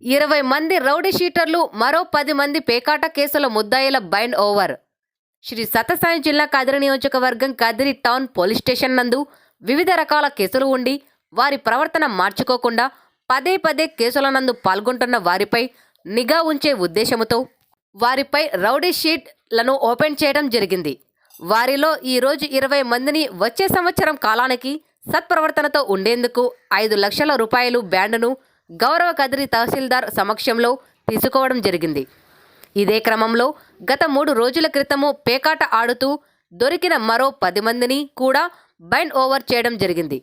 20 మంది రౌడీ షీటర్లు, మరో 10 మంది పేకాట కేసుల ముద్దాయిల బైండ్ ఓవర్. శ్రీ సత్యసాయి జిల్లా కదిరి నియోజకవర్గం కదిరి టౌన్ పోలీస్ స్టేషన్ నందు వివిధ రకాల కేసులు ఉండి వారి ప్రవర్తన మార్చుకోకుండా పదే పదే కేసుల నందు పాల్గొంటున్న వారిపై నిఘా ఉంచే ఉద్దేశంతో వారిపై రౌడీ షీట్లను ఓపెన్ చేయడం జరిగింది. వారిలో ఈరోజు 20 మందిని వచ్చే సంవత్సరం కాలానికి సత్ప్రవర్తనతో ఉండేందుకు 5 లక్షల రూపాయలు బ్యాండును గౌరవ కదిరి తహసీల్దార్ సమక్షంలో తీసుకోవడం జరిగింది. ఇదే క్రమంలో గత 3 రోజుల క్రితము పేకాట ఆడుతూ దొరికిన మరో 10 మందిని కూడా బైండ్ ఓవర్ చేయడం జరిగింది.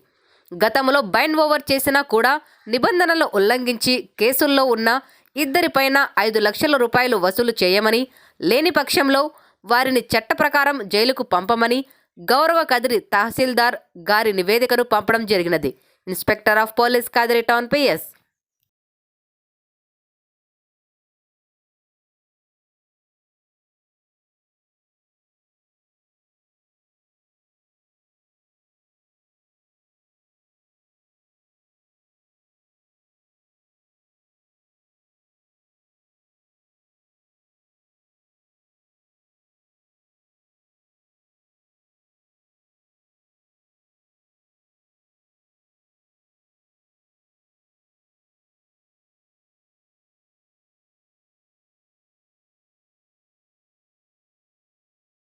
గతంలో బైండ్ ఓవర్ చేసినా కూడా నిబంధనలు ఉల్లంఘించి కేసుల్లో ఉన్న ఇద్దరిపైన 5 లక్షల రూపాయలు వసూలు చేయమని, లేని పక్షంలో వారిని చట్ట ప్రకారం జైలుకు పంపమని గౌరవ కదిరి తహసీల్దార్ గారి నివేదికను పంపడం జరిగినది. Inspector of police Kadiri town PS.